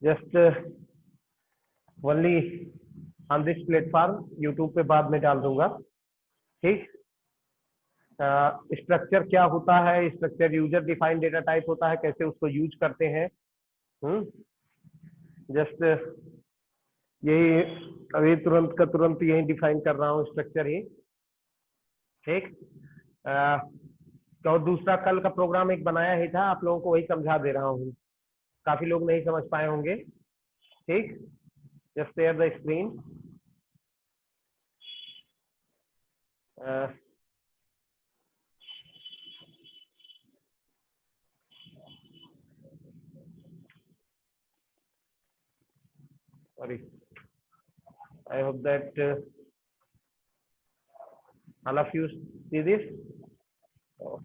Just only on this platform, YouTube पे बाद में डाल दूंगा। ठीक, स्ट्रक्चर क्या होता है, structure user defined data type होता है, कैसे उसको यूज करते हैं। जस्ट यही अभी तुरंत का तुरंत यही डिफाइन कर रहा हूँ स्ट्रक्चर ही। ठीक, तो दूसरा कल का प्रोग्राम एक बनाया ही था, आप लोगों को वही समझा दे रहा हूँ, काफी लोग नहीं समझ पाए होंगे। ठीक, just share the screen. Sorry, I hope that all of you see this.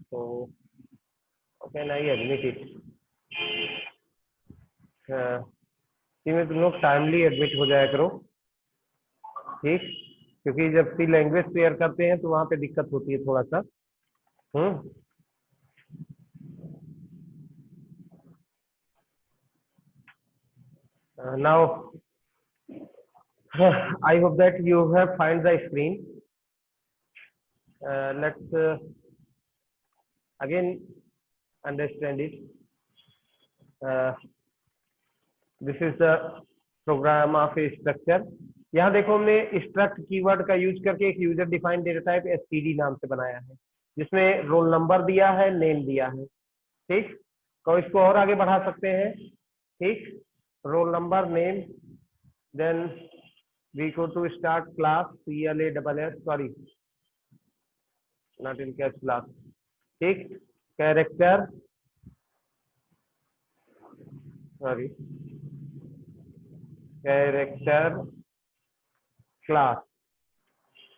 So, okay, I admit it. इसमें तुम लोग टाइमली एडमिट हो जाया करो। ठीक, क्योंकि जब सी लैंग्वेज शेयर करते हैं तो वहां पे दिक्कत होती है थोड़ा सा। Now I hope that you have find the screen. Let's again understand it. This is the program of a structure. यहाँ देखो हमने स्ट्रक्ट कीवर्ड का यूज करके एक user defined data type STD नाम से बनाया है, जिसमें रोल नंबर दिया है, नेम दिया है। ठीक, तो इसको और आगे बढ़ा सकते हैं। ठीक, roll number, name, then we go to start class, CLASS, sorry not in caps lock. ठीक, कैरेक्टर, सॉरी कैरेक्टर क्लास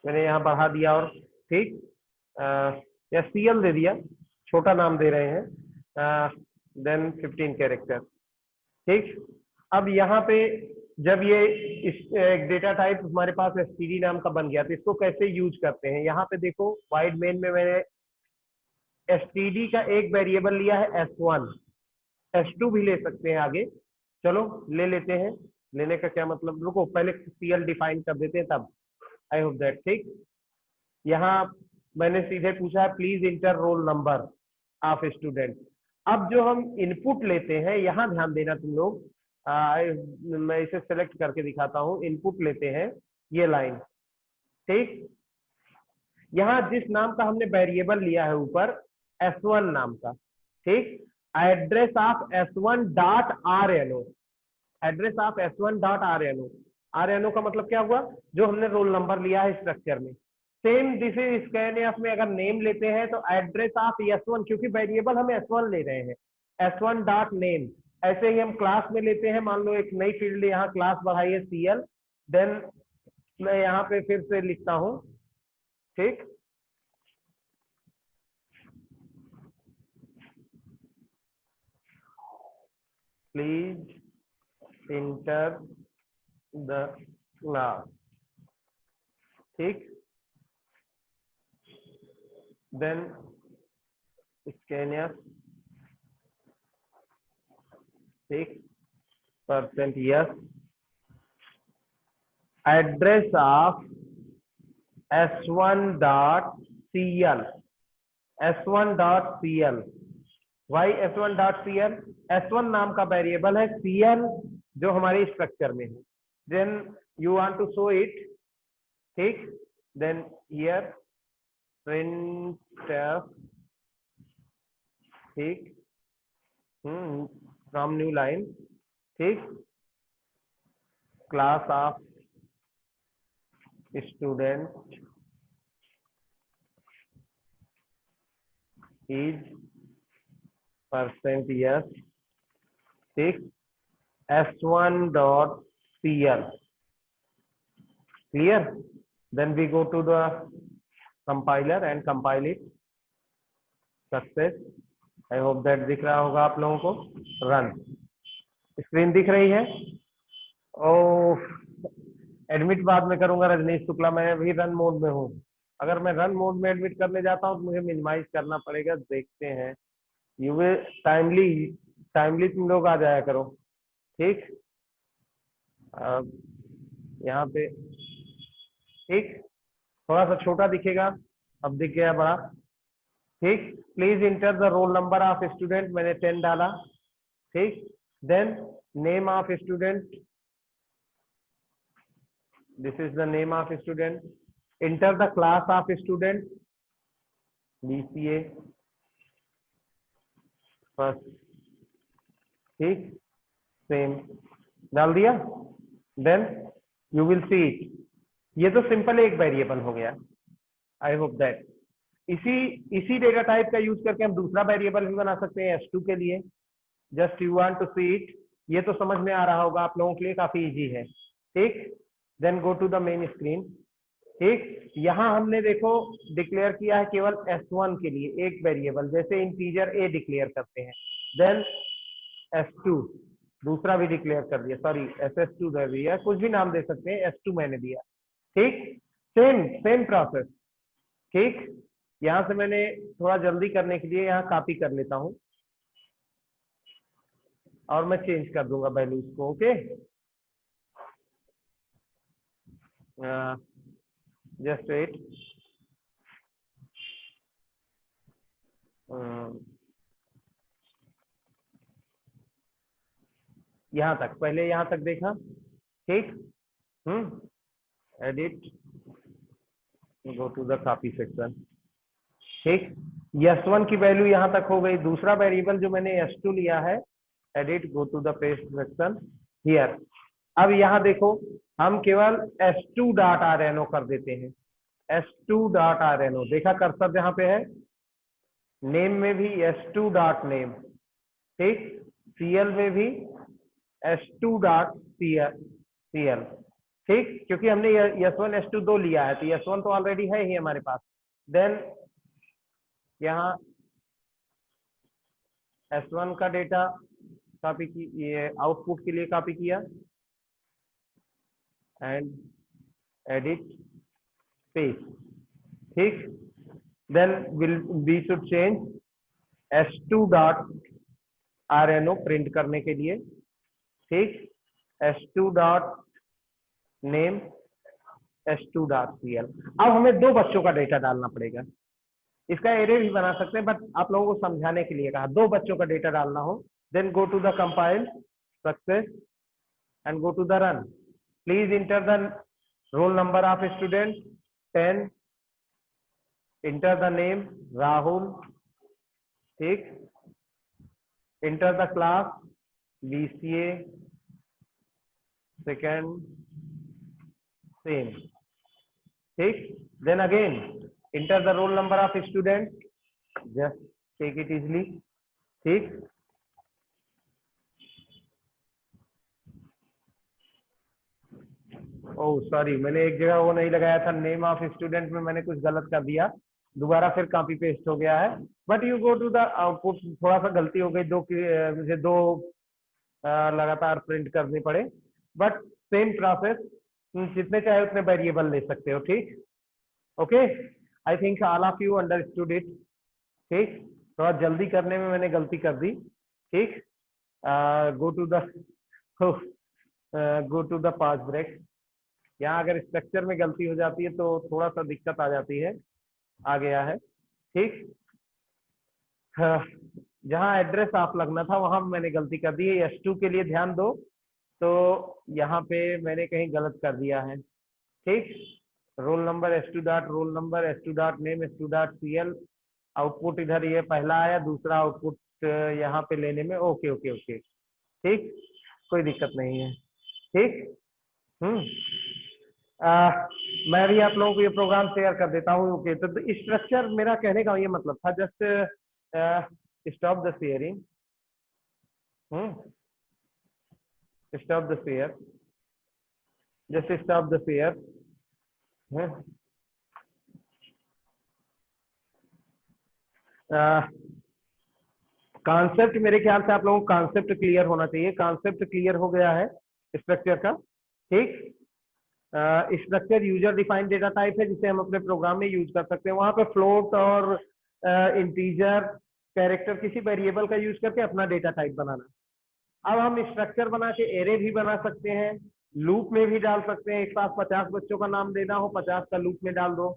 मैंने यहाँ बढ़ा दिया। और ठीक, या CL दे दिया, छोटा नाम दे रहे हैं। Then 15 character. ठीक, अब यहाँ पे जब ये एक डेटा टाइप हमारे पास एसटीडी नाम का बन गया, तो इसको कैसे यूज करते हैं। यहाँ पे देखो वाइड मेन में मैंने एसटीडी का एक वेरिएबल लिया है S1, S2 भी ले सकते हैं आगे, चलो ले लेते हैं। लेने का क्या मतलब, रुको पहले CL डिफाइन कर देते हैं तब। आई होप दैट। ठीक, यहाँ मैंने सीधे पूछा है please inter role number of student. अब जो हम इनपुट लेते हैं, यहाँ ध्यान देना तुम लोग, मैं इसे सेलेक्ट करके दिखाता हूँ। इनपुट लेते हैं ये लाइन। ठीक, यहाँ जिस नाम का हमने वेरिएबल लिया है ऊपर, S1 नाम का। ठीक, address of S1 dot RNO, address of S1 dot RNO। RNO का मतलब क्या हुआ, जो हमने रोल नंबर लिया है स्ट्रक्चर में। सेम दिस इज स्कैनफ में अगर नेम लेते हैं तो एड्रेस ऑफ S1, क्योंकि वेरिएबल हम S1 ले रहे हैं, S1 डॉट नेम। ऐसे ही हम क्लास में लेते हैं, मान लो एक नई फील्ड यहाँ क्लास बढ़ाई है CL, देन मैं यहाँ पे फिर से लिखता हूँ। ठीक, प्लीज इंटर द क्लास। ठीक, देन स्कैनर, ठीक, %yes, address of S1 dot CL, S1 dot CL। Y S1 dot CL, S1 नाम का वेरिएबल है, CL जो हमारे स्ट्रक्चर में है। Then you want to show it. ठीक, देन हियर printf, ठीक, फ्रॉम न्यू लाइन। ठीक, class of student is %yes। ठीक, S1 dot CL, clear? Then we go to the compiler and compile it. Success. I hope that दिख रहा होगा आप लोगों को। रन, स्क्रीन दिख रही है। ओह, एडमिट बाद में करूंगा रजनीश शुक्ला, मैं अभी रन मोड में हूँ। अगर मैं रन मोड में एडमिट करने जाता हूँ तो मुझे मिनिमाइज करना पड़ेगा। देखते हैं, यू विल टाइमली तुम लोग आ जाया करो। ठीक, अब यहाँ पे ठीक, थोड़ा सा छोटा दिखेगा, अब दिख गया बड़ा। ठीक, please enter the roll number of student, मैंने 10 डाला। ठीक, then name of student, this is the name of student. Enter the class of student, BCA first. ठीक, सेम डाल दिया। Then you will see it, ये तो सिंपल एक variable हो गया। आई होप दैट इसी इसी डेटा टाइप का यूज करके हम दूसरा वेरिएबल भी बना सकते हैं S2 के लिए। Just you want to see it, ये तो समझ में आ रहा होगा आप लोगों के लिए, काफी इजी है। ठीक, then go to the main screen. ठीक, यहाँ हमने देखो डिक्लेयर किया है केवल S1 के लिए एक वेरिएबल, जैसे इंटीजर A डिक्लेयर करते हैं। देन S2 दूसरा भी डिक्लेयर कर दिया, सॉरी SS2 दे दिया, कुछ भी नाम दे सकते हैं, S2 मैंने दिया। ठीक, सेम सेम प्रोसेस। ठीक, यहां से मैंने थोड़ा जल्दी करने के लिए यहाँ कॉपी कर लेता हूं और मैं चेंज कर दूंगा वैल्यूज को। Okay, just wait. यहाँ तक, पहले यहाँ तक देखा। ठीक, edit, go to the copy section. ठीक, S1 की वैल्यू यहाँ तक हो गई। दूसरा वेरिएबल जो मैंने S2 लिया है, edit, go to the paste section here. अब यहाँ देखो, हम केवल S2 डॉट RNO कर देते हैं। S2 डॉट RNO, देखा कर्सर जहाँ पे है, नेम में भी S2 डॉट नेम। ठीक, CL में भी S2 डॉट CL। ठीक, क्योंकि हमने S1 S2 दो लिया है, तो S1 तो ऑलरेडी है ही हमारे पास। देन यहाँ S1 का डेटा कॉपी की, ये आउटपुट के लिए कॉपी किया एंड एडिट पेस्ट। ठीक, then we should change S2 dot RNO print करने के लिए। ठीक, S2 dot name, S2 dot CL। अब हमें दो बच्चों का डेटा डालना पड़ेगा। इसका एरे भी बना सकते हैं, बट आप लोगों को समझाने के लिए कहा, दो बच्चों का डेटा डालना हो। Then go to the compile success and go to the run. Please enter the roll number of student 10, enter the name Rahul. ठीक, enter the class BCA second, sem. ठीक, then again enter the roll number of student, just take it easily. ठीक, oh sorry, मैंने एक जगह वो नहीं लगाया था, नेम ऑफ स्टूडेंट में मैंने कुछ गलत कर दिया, दोबारा फिर कॉपी पेस्ट हो गया है। But you go to the output, थोड़ा सा गलती हो गई, मुझे दो लगातार प्रिंट करनी पड़े, बट सेम प्रोसेस, जितने चाहे उतने वेरिएबल ले सकते हो। ठीक, okay, I think all of you understood it. ठीक, थोड़ा जल्दी करने में मैंने गलती कर दी। ठीक, go to the pass break. यहाँ अगर स्ट्रक्चर में गलती हो जाती है तो थोड़ा सा दिक्कत आ जाती है। आ गया है। ठीक, जहाँ एड्रेस आप लगना था वहां मैंने गलती कर दी है। S2 के लिए ध्यान दो, तो यहाँ पे मैंने कहीं गलत कर दिया है। ठीक, roll number S2 dot roll number, S2 dot name, S2 dot CL। Output इधर ये पहला आया, दूसरा आउटपुट यहाँ पे लेने में। ओके ओके ओके, ठीक, कोई दिक्कत नहीं है। ठीक, मैं भी आप लोगों को ये प्रोग्राम शेयर कर देता हूँ। ओके, तो स्ट्रक्चर मेरा कहने का ये मतलब था, just stop the sharing, stop the share, just stop the share. Concept मेरे ख्याल से आप लोगों को कॉन्सेप्ट क्लियर होना चाहिए। कॉन्सेप्ट क्लियर हो गया है स्ट्रक्चर का। ठीक, structure user defined data type है, जिसे हम अपने प्रोग्राम में यूज कर सकते हैं। वहां पे फ्लोट और इंटीजर कैरेक्टर किसी वेरिएबल का यूज करके अपना डेटा टाइप बनाना। अब हम स्ट्रक्चर बना के एरे भी बना सकते हैं, लूप में भी डाल सकते हैं, एक साथ 50 बच्चों का नाम देना हो 50 का लूप में डाल दो।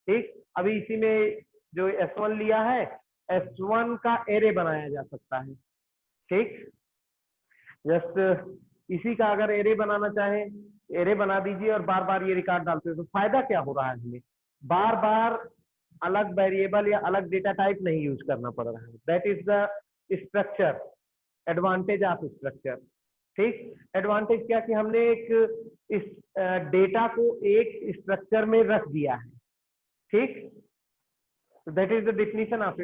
ठीक, अभी इसी में जो S1 लिया है, S1 का एरे बनाया जा सकता है। ठीक, जस्ट इसी का अगर एरे बनाना चाहे, एरे बना दीजिए और बार बार ये रिकॉर्ड डालते हैं, तो फायदा क्या हो रहा है हमें, बार बार अलग वेरिएबल या अलग डेटा टाइप नहीं यूज करना पड़ रहा है। That is the structure, advantage of structure. ठीक, एडवांटेज क्या कि हमने एक इस डेटा को एक स्ट्रक्चर में रख दिया है। ठीक, that is the definition of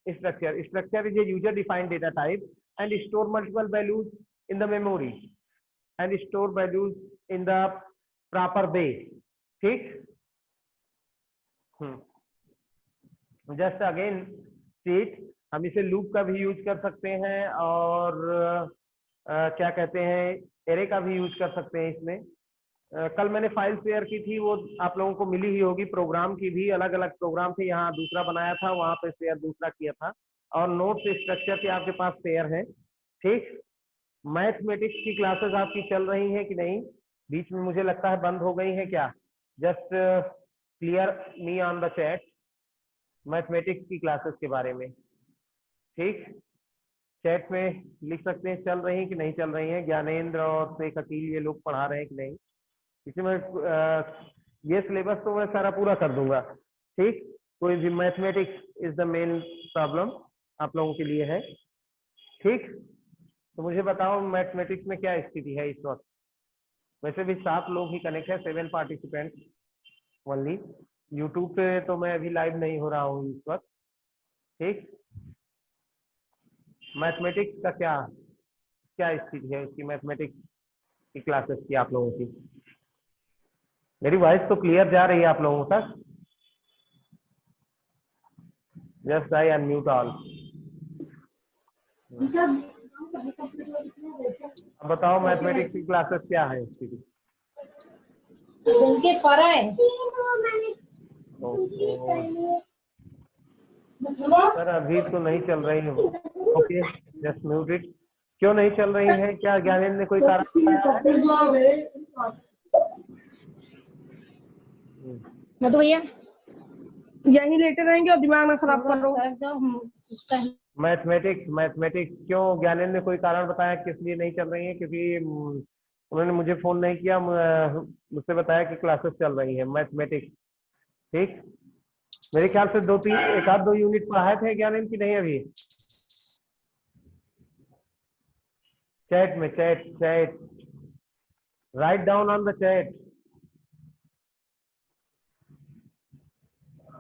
structure. Structure is a user defined data type and store multiple values in the memory and store values in the proper way। ठीक, जस्ट अगेन सीट, हम इसे loop का भी use कर सकते हैं और क्या कहते हैं, एरे का भी यूज कर सकते हैं इसमें। कल मैंने फाइल शेयर की थी, वो आप लोगों को मिली ही होगी, प्रोग्राम की भी अलग अलग प्रोग्राम थे, यहाँ दूसरा बनाया था, वहां पे शेयर दूसरा किया था, और नोट्स स्ट्रक्चर के आपके पास शेयर है। ठीक, मैथमेटिक्स की क्लासेस आपकी चल रही हैं कि नहीं, बीच में मुझे लगता है बंद हो गई हैं क्या, just clear me on the chat mathematics की क्लासेस के बारे में। ठीक, चैट में लिख सकते हैं चल रही हैं कि नहीं चल रही हैं, ज्ञानेंद्र और शेख अकील ये लोग पढ़ा रहे हैं कि नहीं। इसमें ये सिलेबस तो मैं सारा पूरा कर दूंगा। ठीक, कोई भी mathematics is the main problem आप लोगों के लिए है। ठीक, तो मुझे बताओ मैथमेटिक्स में क्या स्थिति है इस वक्त। वैसे भी 7 लोग ही कनेक्ट है, 7 पार्टिसिपेंट ओनली। यूट्यूब पे तो मैं अभी लाइव नहीं हो रहा हूँ इस वक्त। ठीक, मैथमेटिक्स का क्या क्या स्थिति है उसकी, मैथमेटिक्स की क्लासेस की आप लोगों की। मेरी वॉइस तो क्लियर जा रही है आप लोगों तक? Just I unmute all. अब बताओ मैथमेटिक्स की क्लासेस क्या है स्थिति। उनके परा है सर अभी तो नहीं चल रही है। Okay, just mute it. क्यों नहीं चल रही है, क्या ज्ञानेंद्र ने कोई कारण बताया है? मधु भैया यहीं लेटे रहेंगे और दिमाग ना खराब करो। मैथमेटिक्स क्यों ज्ञानेंद्र ने कोई कारण बताया किस लिए नहीं चल रही है? क्योंकि उन्होंने मुझे फोन नहीं किया, मुझसे बताया कि क्लासेस चल रही है मैथमेटिक्स। ठीक, मेरे ख्याल से 2-3 एक आध 2 यूनिट पढ़ाए थे ज्ञानेंद्र की नहीं अभी। चैट में, chat write down on the chat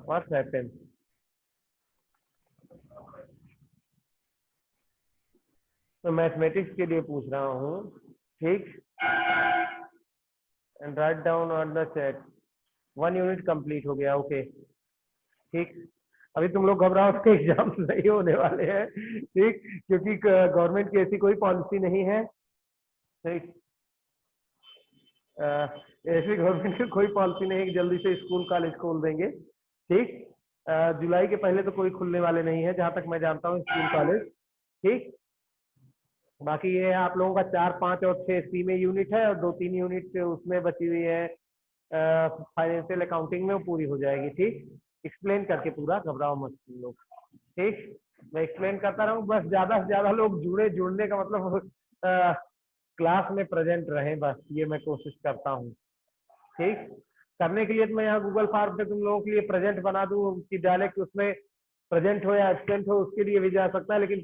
what's happened. तो मैथमेटिक्स के लिए पूछ रहा हूँ। ठीक, and write down on the chat. 1 unit complete हो गया। ओके, ठीक, अभी तुम लोग घबराओ के एग्जाम नहीं होने वाले हैं। ठीक, क्योंकि गवर्नमेंट की ऐसी कोई पॉलिसी नहीं है। ठीक, ऐसी गवर्नमेंट की कोई पॉलिसी नहीं है कि जल्दी से स्कूल कॉलेज खोल देंगे। ठीक, जुलाई के पहले तो कोई खुलने वाले नहीं है जहां तक मैं जानता हूँ स्कूल कॉलेज। ठीक, बाकी ये आप लोगों का 4, 5 और 6 सी में यूनिट है, और 2-3 यूनिट उसमें बची हुई है फाइनेंशियल अकाउंटिंग में, वो पूरी हो जाएगी। ठीक, एक्सप्लेन करके पूरा, घबराओ मत तुम लोग। ठीक, मैं एक्सप्लेन करता रहूँ, बस ज्यादा से ज्यादा लोग जुड़ने का मतलब क्लास में प्रेजेंट रहें, बस ये मैं कोशिश करता हूँ। ठीक, करने के लिए तो मैं यहाँ गूगल फॉर्म पे तुम लोगों के लिए प्रेजेंट बना दूँ कि डायरेक्ट उसमें प्रेजेंट हो या एब्सेंट हो, उसके लिए भी जा सकता है, लेकिन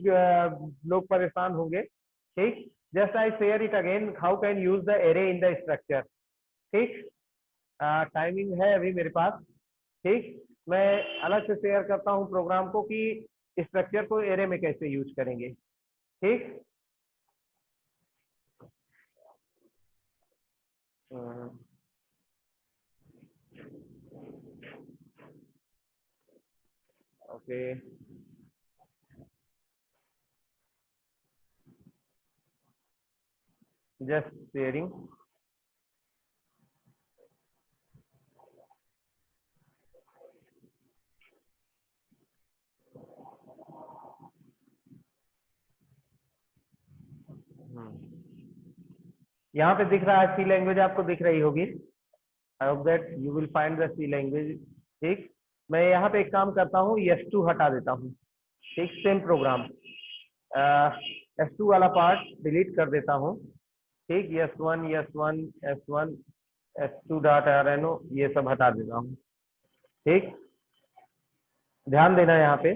लोग परेशान होंगे। ठीक, just I share it again, how can use the array in the structure. ठीक, टाइमिंग है अभी मेरे पास। ठीक, मैं अलग से शेयर करता हूँ प्रोग्राम को कि स्ट्रक्चर को एरे में कैसे यूज करेंगे। ठीक, ओके, जस्ट शेयरिंग। यहाँ पे दिख रहा है सी लैंग्वेज, आपको दिख रही होगी। I hope that you will find the C language. ठीक, मैं यहाँ पे एक काम करता हूँ, S2 हटा देता हूँ। ठीक, सेम प्रोग्राम, S2 वाला पार्ट डिलीट कर देता हूँ। ठीक, S1 S1 S1 S2 dot RNO ये सब हटा देता हूँ। ठीक, ध्यान देना यहाँ पे,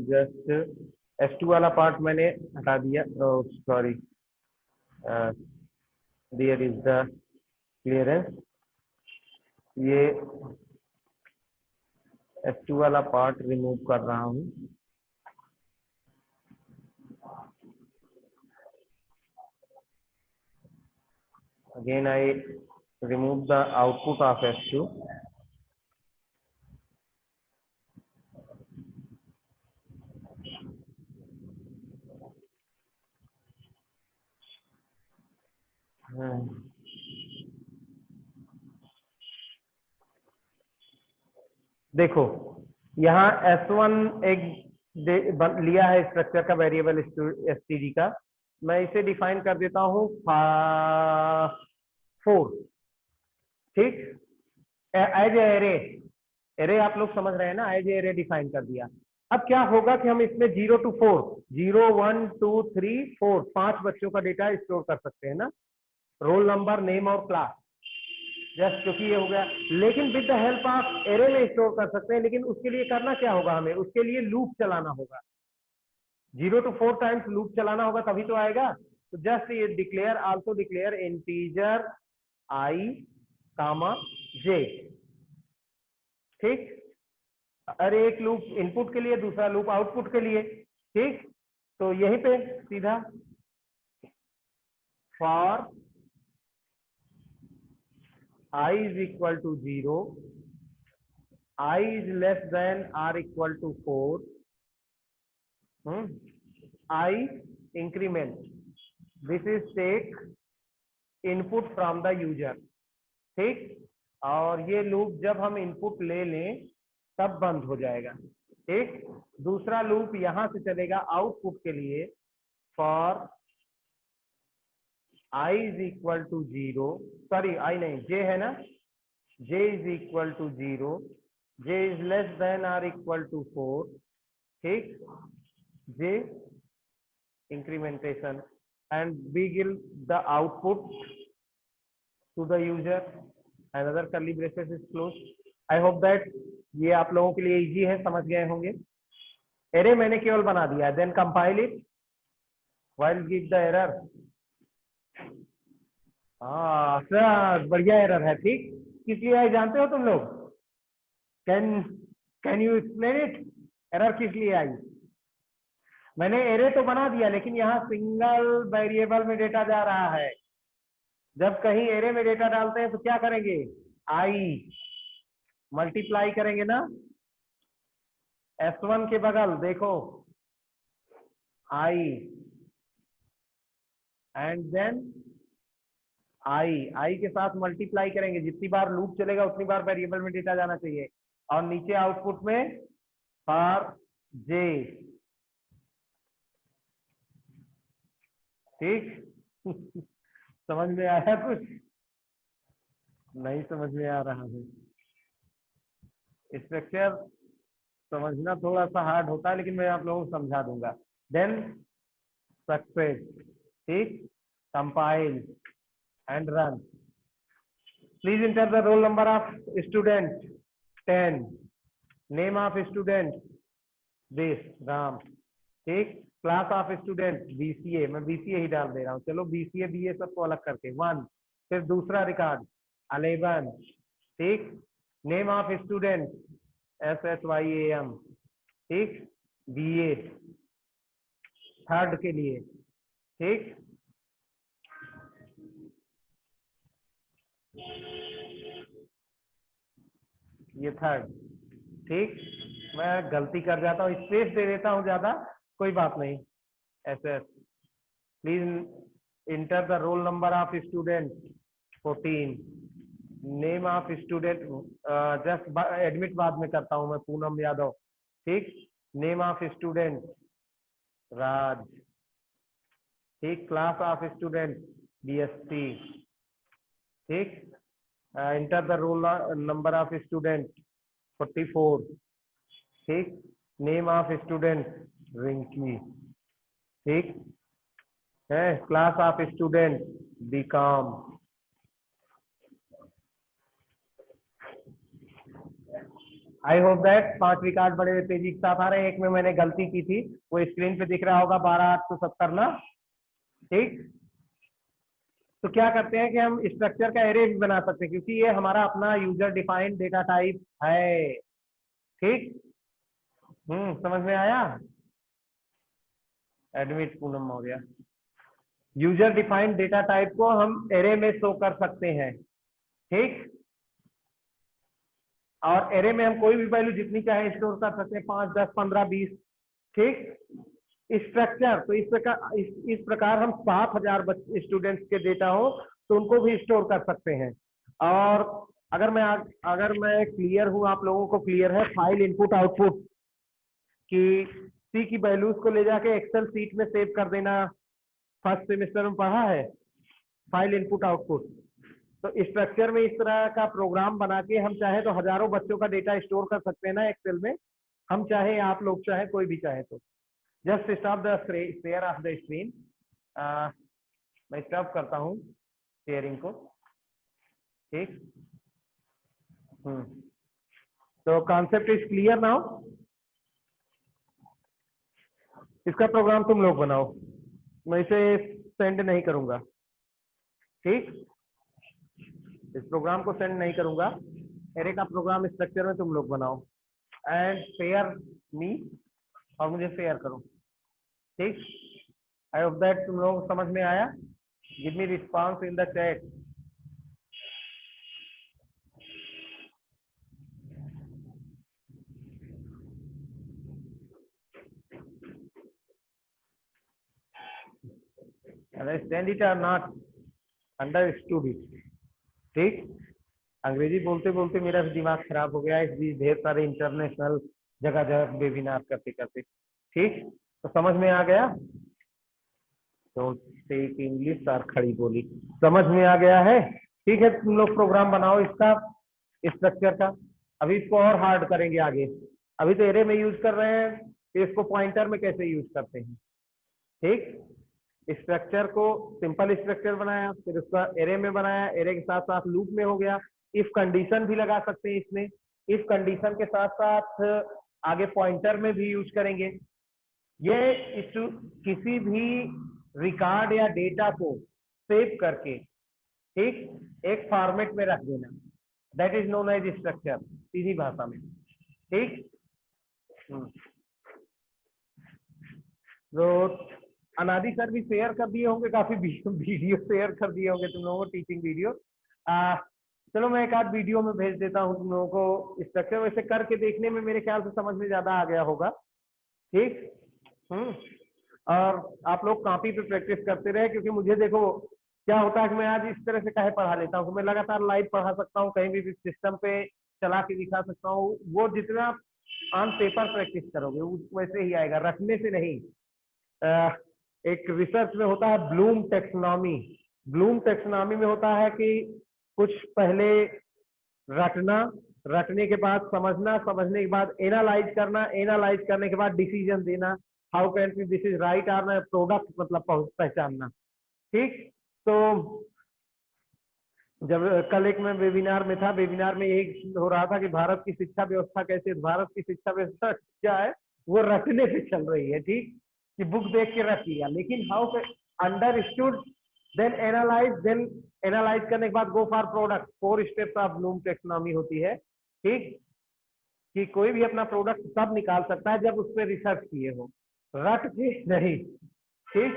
जस्ट S2 वाला पार्ट मैंने हटा दिया। Sorry, there is the clearance. ये S2 वाला पार्ट रिमूव कर रहा हूँ। Again I remove the output of S2. देखो यहाँ S1 एक लिया है स्ट्रक्चर का वेरिएबल std का, मैं इसे डिफाइन कर देता हूँ 4। ठीक, एज एरे, एरे आप लोग समझ रहे हैं ना, एज एरे डिफाइन कर दिया। अब क्या होगा कि हम इसमें 0 to 4, 0 1 2 3 4 5 बच्चों का डेटा स्टोर कर सकते हैं ना, रोल नंबर, नेम और क्लास, जस्ट क्योंकि ये हो गया। लेकिन with the help of array में स्टोर कर सकते हैं, लेकिन उसके लिए करना क्या होगा, हमें उसके लिए लूप चलाना होगा। 0 to 4 टाइम्स लूप चलाना होगा तभी तो आएगा। तो जस्ट ये डिक्लेयर, आल्सो डिक्लेयर इंटीजर आई कामा जे। ठीक, अरे एक लूप इनपुट के लिए, दूसरा लूप आउटपुट के लिए। ठीक, तो यहीं पे सीधा for I is equal to 0, I is less than or equal to 4, I increment, this is take input from the user। ठीक, और ये लूप जब हम इनपुट ले लें तब बंद हो जाएगा। ठीक, दूसरा लूप यहां से चलेगा आउटपुट के लिए, for I is equal to 0, sorry I नहीं, J है ना, J is equal to 0, J is less than or equal to 4। ठीक, J incrementation and we give the output to the user, another curly braces is closed। I hope that ये आप लोगों के लिए easy है, समझ गए होंगे। एरे मैंने केवल बना दिया, then compile it, while give the error। हाँ सर, बढ़िया एरर है। ठीक, किस लिए आई जानते हो तुम लोग? Can you explain it, error किस लिए आई? मैंने एरे तो बना दिया, लेकिन यहाँ सिंगल वेरिएबल में डेटा जा रहा है। जब कहीं एरे में डेटा डालते हैं तो क्या करेंगे, आई मल्टीप्लाई करेंगे ना, S1 के बगल देखो आई, एंड देन आई के साथ मल्टीप्लाई करेंगे, जितनी बार लूप चलेगा उतनी बार वेरिएबल में डेटा जाना चाहिए, और नीचे आउटपुट में फॉर जे। ठीक समझ में आया कुछ? नहीं समझ में आ रहा है। स्ट्रक्चर समझना थोड़ा सा हार्ड होता है, लेकिन मैं आप लोगों को समझा दूंगा। Then success. ठीक, compile and run। Please enter the roll number of student 10, name of student this Ram. ठीक, क्लास ऑफ स्टूडेंट BCA, मैं BCA ही डाल दे रहा हूँ, चलो BCA BA सबको अलग करके 1। फिर दूसरा रिकॉर्ड 11। ठीक, नेम ऑफ स्टूडेंट SHYAM। ठीक, BA थर्ड के लिए। ठीक, ये थर्ड। ठीक, मैं गलती कर जाता हूँ, स्पेस दे देता हूँ ज्यादा, कोई बात नहीं। SS, please enter the roll number of student 14, name of student, just admit बाद में करता हूँ मैं, पूनम यादव। ठीक, नेम ऑफ स्टूडेंट राज। ठीक, क्लास ऑफ स्टूडेंट BSc, ठीक, enter the roll number of student 44, ठीक, नेम ऑफ स्टूडेंट रिंकी, ठीक है, class of student BCom. I hope that 5 record बड़े तेजी के साथ आ रहे हैं। एक में मैंने गलती की थी, वो स्क्रीन पे दिख रहा होगा 12,870 ना, ठीक। तो क्या करते हैं कि हम स्ट्रक्चर का एरे भी बना सकते हैं, क्योंकि ये हमारा अपना यूजर डिफाइंड डेटा टाइप है, ठीक। समझ में आया? एडमिट पूनम हो गया। यूजर डिफाइंड डेटा टाइप को हम एरे में शो कर सकते हैं, ठीक। और एरे में हम कोई भी वैल्यू जितनी चाहे स्टोर कर सकते हैं, 5, 10, 15, 20, ठीक। स्ट्रक्चर तो इस प्रकार हम 7,000 स्टूडेंट्स के डेटा हो तो उनको भी स्टोर कर सकते हैं। और अगर मैं क्लियर हूं, आप लोगों को क्लियर है, फाइल इनपुट आउटपुट की सी की वैल्यूज को ले जाके एक्सेल सीट में सेव कर देना, फर्स्ट सेमेस्टर में पढ़ा है, फाइल इनपुट आउटपुट। तो स्ट्रक्चर में इस तरह का प्रोग्राम बना के हम चाहे तो हजारों बच्चों का डेटा स्टोर कर सकते हैं ना एक्सेल में, हम चाहे, आप लोग चाहे, कोई भी चाहे। तो just stop the share of the screen. मैं स्टॉप करता हूँ शेयरिंग को, ठीक। तो कॉन्सेप्ट इज क्लियर नाउ। इसका प्रोग्राम तुम लोग बनाओ, मैं इसे सेंड नहीं करूंगा, ठीक। इस प्रोग्राम को सेंड नहीं करूंगा, एरे का प्रोग्राम स्ट्रक्चर में तुम लोग बनाओ एंड शेयर मी, और मुझे शेयर करो, ठीक। आई होप दैट तुम लोग समझ में आया। Give me response in the chat. Understand it और नॉट अंडरस्टूड इट, ठीक। अंग्रेजी बोलते बोलते मेरा भी दिमाग खराब हो गया, इस बीच ढेर सारे इंटरनेशनल जगह जगह वेबिनार करते करते, ठीक। तो समझ में आ गया? तो टेक इंग्लिश और खड़ी बोली, समझ में आ गया है? ठीक है, तुम लोग प्रोग्राम बनाओ इसका स्ट्रक्चर का। अभी इसको और हार्ड करेंगे आगे। अभी तो एरे में यूज कर रहे हैं, तो इसको पॉइंटर में कैसे यूज करते हैं, ठीक। स्ट्रक्चर को सिंपल स्ट्रक्चर बनाया, फिर उसका एरे में बनाया, एरे के साथ साथ लूप में हो गया। इफ कंडीशन भी लगा सकते हैं इसमें, इफ कंडीशन के साथ साथ आगे पॉइंटर में भी यूज करेंगे। ये किसी भी रिकॉर्ड या डेटा को सेव करके, ठीक, एक फॉर्मेट में रख देना, that is known as structure, सीधी भाषा में, ठीक। तो अनादि सर भी शेयर कर दिए होंगे, काफी वीडियो शेयर कर दिए होंगे तुम लोगों को, टीचिंग वीडियो। चलो मैं एक आध वीडियो में भेज देता हूँ तुम लोगों को स्ट्रक्चर, वैसे करके देखने में मेरे ख्याल से समझ में ज्यादा आ गया होगा, ठीक। और आप लोग कॉपी पे प्रैक्टिस करते रहे, क्योंकि मुझे देखो क्या होता है कि मैं आज इस तरह से काहे पढ़ा लेता हूँ, मैं लगातार लाइव पढ़ा सकता हूँ, कहीं भी सिस्टम पे चला के दिखा सकता हूँ। वो जितना ऑन पेपर प्रैक्टिस करोगे वैसे ही आएगा, रखने से नहीं। एक रिसर्च में होता है ब्लूम टेक्सोनॉमी। ब्लूम टेक्सोनॉमी में होता है कि कुछ पहले रटना, रटने के बाद समझना, समझने के बाद एनालाइज करना, एनालाइज करने के बाद डिसीजन देना, how can be this is right और प्रोडक्ट मतलब पहचानना, ठीक। तो जब कल एक मैं वेबिनार में था, वेबिनार में यही हो रहा था कि भारत की शिक्षा व्यवस्था कैसे, भारत की शिक्षा व्यवस्था क्या है, वो रटने पे चल रही है, ठीक, कि बुक देख के रख लिया, लेकिन हाउ अंडरस्टूड, देन एनालाइज करने के बाद go for product. 4 steps of Bloom taxonomy होती है, ठीक, कि कोई भी अपना प्रोडक्ट तब निकाल सकता है जब उस पर रिसर्च किए हो, रट के नहीं, ठीक।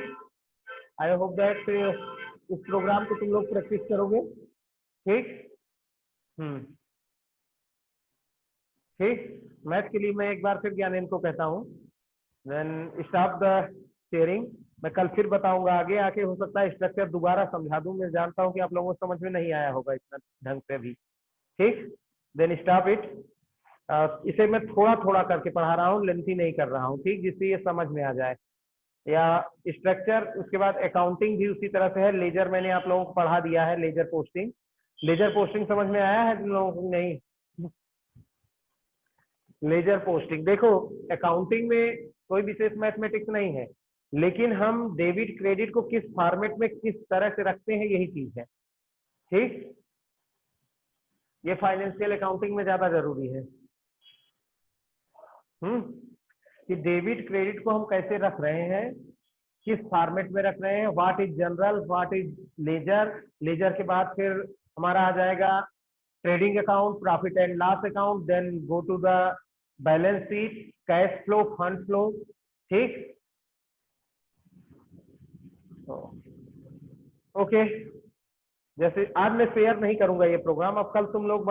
आई होप दैट इस प्रोग्राम को तुम लोग प्रैक्टिस करोगे, ठीक। ठीक, मैथ के लिए मैं एक बार फिर ज्ञानेन को कहता हूँ, देन स्टॉप द शेयरिंग। मैं कल फिर बताऊंगा आगे आके, हो सकता है स्ट्रक्चर दोबारा समझा दूं, मैं जानता हूँ कि आप लोगों को समझ में नहीं आया होगा इतना ढंग से भी, ठीक। Then stop it. इसे मैं थोड़ा थोड़ा करके पढ़ा रहा हूँ, लेंथी नहीं कर रहा हूँ, ठीक, जिससे ये समझ में आ जाए। या स्ट्रक्चर। उसके बाद अकाउंटिंग भी उसी तरह से है। लेजर मैंने आप लोगों को पढ़ा दिया है, लेजर पोस्टिंग। लेजर पोस्टिंग समझ में आया है तुम लोगों को? नहीं, लेजर पोस्टिंग देखो, अकाउंटिंग में कोई विशेष मैथमेटिक्स नहीं है, लेकिन हम डेबिट क्रेडिट को किस फॉर्मेट में किस तरह से रखते हैं यही चीज है। ठीक, ये फाइनेंशियल अकाउंटिंग में ज्यादा जरूरी है। कि डेबिट क्रेडिट को हम कैसे रख रहे हैं, किस फॉर्मेट में रख रहे हैं, what is general, what is ledger. Ledger के बाद फिर हमारा आ जाएगा trading account, profit and loss account, then go to the balance sheet, cash flow, fund flow. ठीक, ओके। जैसे आज मैं शेयर नहीं करूंगा ये प्रोग्राम, अब कल तुम लोग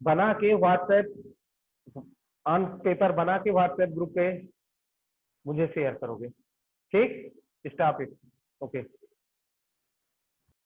बना के व्हाट्सएप ऑन पेपर बना के व्हाट्सएप ग्रुप पे मुझे शेयर करोगे। ठीक, स्टॉप इट। ओके।